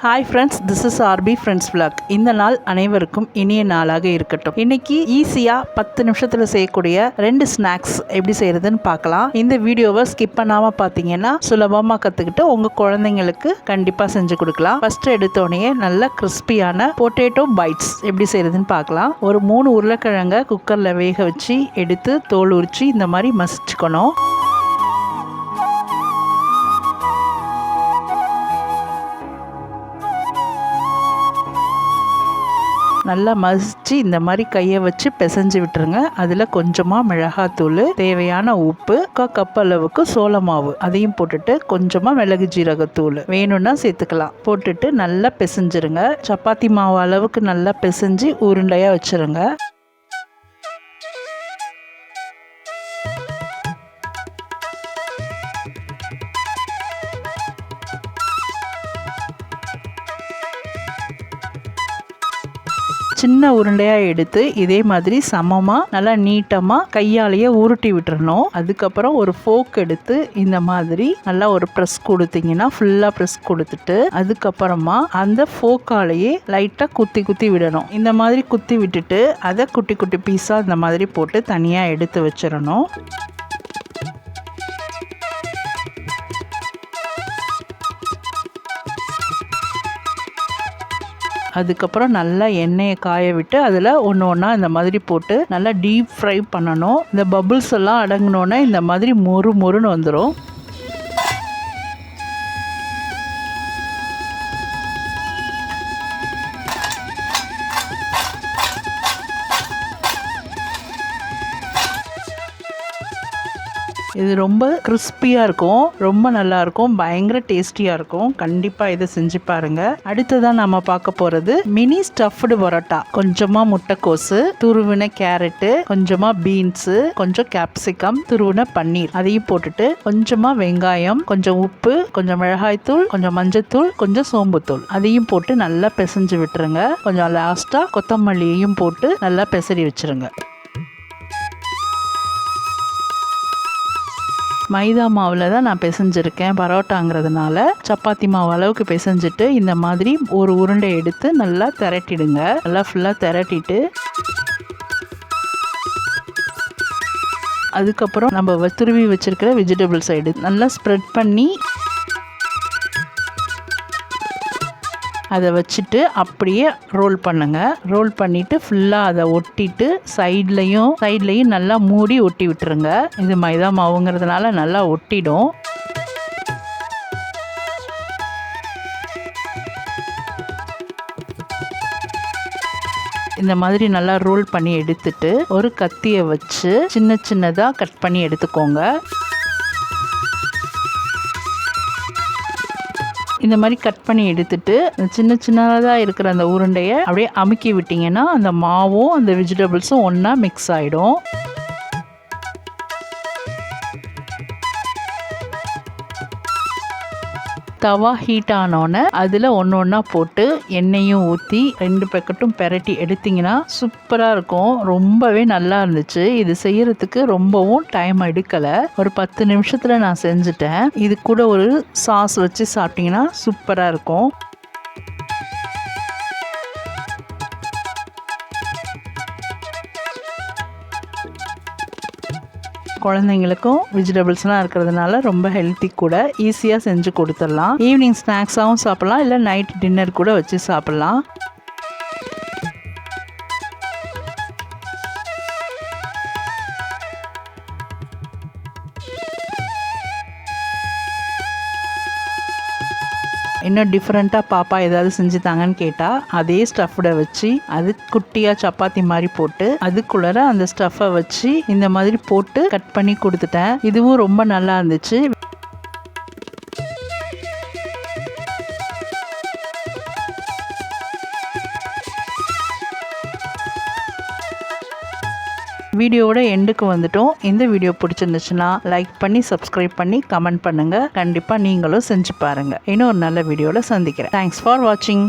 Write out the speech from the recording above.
Hi friends, this is RP friends vlog. இந்த நாள் அனைவருக்கும் இனிய நாளாக இருக்கட்டும். இன்னைக்கு ஈஸியாக 10 நிமிஷத்தில் செய்யக்கூடிய 2 ஸ்நாக்ஸ் எப்படி செய்யறதுன்னு பார்க்கலாம். இந்த வீடியோவை ஸ்கிப் பண்ணாமல் பார்த்தீங்கன்னா சுலபமாக கற்றுக்கிட்டு உங்கள் குழந்தைங்களுக்கு கண்டிப்பாக செஞ்சு கொடுக்கலாம். ஃபர்ஸ்ட் எடுத்தோடனே நல்ல கிறிஸ்பியான பொட்டேட்டோ பைட்ஸ் எப்படி செய்யறதுன்னு பார்க்கலாம். ஒரு 3 உருளைக்கிழங்கை குக்கரில் வேக வச்சு எடுத்து தோல் உரிச்சு இந்த மாதிரி மசிச்சுக்கணும். நல்லா மசிச்சு இந்த மாதிரி கையை வச்சு பிசைஞ்சு விட்டுருங்க. அதில் கொஞ்சமாக மிளகாத்தூள், தேவையான உப்பு, 1 கப் அளவுக்கு சோள மாவு அதையும் போட்டுட்டு கொஞ்சமாக மிளகு ஜீரகத்தூள் வேணும்னா சேர்த்துக்கலாம். போட்டுட்டு நல்லா பிசைஞ்சிருங்க. சப்பாத்தி மாவு அளவுக்கு நல்லா பிசைஞ்சு உருண்டையாக வச்சுருங்க. சின்ன உருண்டையாக எடுத்து இதே மாதிரி சமமாக நல்லா நீட்டமாக கையாலேயே உருட்டி விட்டுறணும். அதுக்கப்புறம் ஒரு ஃபோக் எடுத்து இந்த மாதிரி நல்லா ஒரு ப்ரெஸ் கொடுத்தீங்கன்னா ஃபுல்லாக ப்ரெஸ் கொடுத்துட்டு அதுக்கப்புறமா அந்த ஃபோக்காலேயே லைட்டாக குத்தி விடணும். இந்த மாதிரி குத்தி விட்டுட்டு அதை குட்டி குட்டி பீஸாக இந்த மாதிரி போட்டு தனியாக எடுத்து வச்சிடணும். அதுக்கப்புறம் நல்லா எண்ணெயை காய விட்டு அதில் ஒன்று இந்த மாதிரி போட்டு நல்லா டீப் ஃப்ரை பண்ணணும். இந்த பபுள்ஸ் எல்லாம் அடங்கினோன்னே இந்த மாதிரி மொறுன்னு வந்துடும். இது ரொம்ப கிறிஸ்பியாக இருக்கும், ரொம்ப நல்லா இருக்கும், பயங்கர டேஸ்டியாக இருக்கும். கண்டிப்பாக இதை செஞ்சு பாருங்க. அடுத்ததான் நம்ம பார்க்க போகிறது மினி ஸ்டஃப்டு பரோட்டா. கொஞ்சமாக முட்டைக்கோசு, துருவின கேரட்டு, கொஞ்சமாக பீன்ஸு, கொஞ்சம் கேப்சிகம், துருவின பன்னீர் அதையும் போட்டுட்டு கொஞ்சமாக வெங்காயம், கொஞ்சம் உப்பு, கொஞ்சம் மிளகாய்த்தூள், கொஞ்சம் மஞ்சத்தூள், கொஞ்சம் சோம்புத்தூள் அதையும் போட்டு நல்லா பிசைஞ்சு விட்டுருங்க. கொஞ்சம் லாஸ்ட்டாக கொத்தமல்லியையும் போட்டு நல்லா பிசறி வச்சுருங்க. மைதா மாவில் தான் நான் பிசைஞ்சிருக்கேன் பரோட்டாங்கிறதுனால. சப்பாத்தி மாவு அளவுக்கு பிசைஞ்சிட்டு இந்த மாதிரி ஒரு உருண்டை எடுத்து நல்லா திரட்டிடுங்க. நல்லா ஃபுல்லாக திரட்டிட்டு அதுக்கப்புறம் நம்ம துருவி வச்சிருக்கிற வெஜிடபிள்ஸ் எடுத்து நல்லா ஸ்ப்ரெட் பண்ணி அதை வச்சுட்டு அப்படியே ரோல் பண்ணுங்க. ரோல் பண்ணிட்டு ஃபுல்லாக அதை ஒட்டிட்டு சைட்லையும் நல்லா மூடி ஒட்டி விட்டுருங்க. இது மைதா மாவுங்கிறதுனால நல்லா ஒட்டிடும். இந்த மாதிரி நல்லா ரோல் பண்ணி எடுத்துட்டு ஒரு கத்தியை வச்சு சின்னதாக கட் பண்ணி எடுத்துக்கோங்க. இந்த மாதிரி கட் பண்ணி எடுத்துட்டு சின்னதாக இருக்கிற அந்த உருண்டையை அப்படியே அமுக்கி விட்டிங்கன்னா அந்த மாவும் அந்த வெஜிடபிள்ஸும் ஒன்றா மிக்ஸ் ஆகிடும். தவா ஹீட் ஆனோன்னு அதில் ஒன்றா போட்டு எண்ணெயும் ஊற்றி 2 பக்கெட்டும் பெரட்டி எடுத்திங்கன்னா சூப்பராக இருக்கும். ரொம்பவே நல்லா இருந்துச்சு. இது செய்யறதுக்கு ரொம்பவும் டைம் எடுக்கலை. ஒரு 10 நிமிஷத்தில் நான் செஞ்சுட்டேன். இது கூட ஒரு சாஸ் வச்சு சாப்பிட்டிங்கன்னா சூப்பராக இருக்கும். குழந்தைங்களுக்கும் வெஜிடபிள்ஸ்லாம் இருக்கிறதுனால ரொம்ப ஹெல்த்தி கூட, ஈஸியாக செஞ்சு கொடுத்துடலாம். ஈவினிங் ஸ்நாக்ஸாகவும் சாப்பிட்லாம், இல்லை நைட் டின்னர் கூட வச்சு சாப்பிட்லாம். இன்னும் டிஃப்ரெண்ட்டாக பாப்பா ஏதாவது செஞ்சு தாங்கன்னு கேட்டால் அதே ஸ்டஃப்டை வச்சு அது குட்டியாக சப்பாத்தி மாதிரி போட்டு அதுக்குள்ளே அந்த ஸ்டஃப்பை வச்சு இந்த மாதிரி போட்டு கட் பண்ணி கொடுத்துட்டேன். இதுவும் ரொம்ப நல்லா இருந்துச்சு. வீடியோவோட எண்டுக்கு வந்துட்டோம். இந்த வீடியோ பிடிச்சிருந்துச்சுன்னா லைக் பண்ணி சப்ஸ்கிரைப் பண்ணி கமெண்ட் பண்ணுங்க. கண்டிப்பாக நீங்களும் செஞ்சு பாருங்க. இன்னும் ஒரு நல்ல வீடியோவில் சந்திக்கிறேன். தேங்க்ஸ் ஃபார் வாட்சிங்.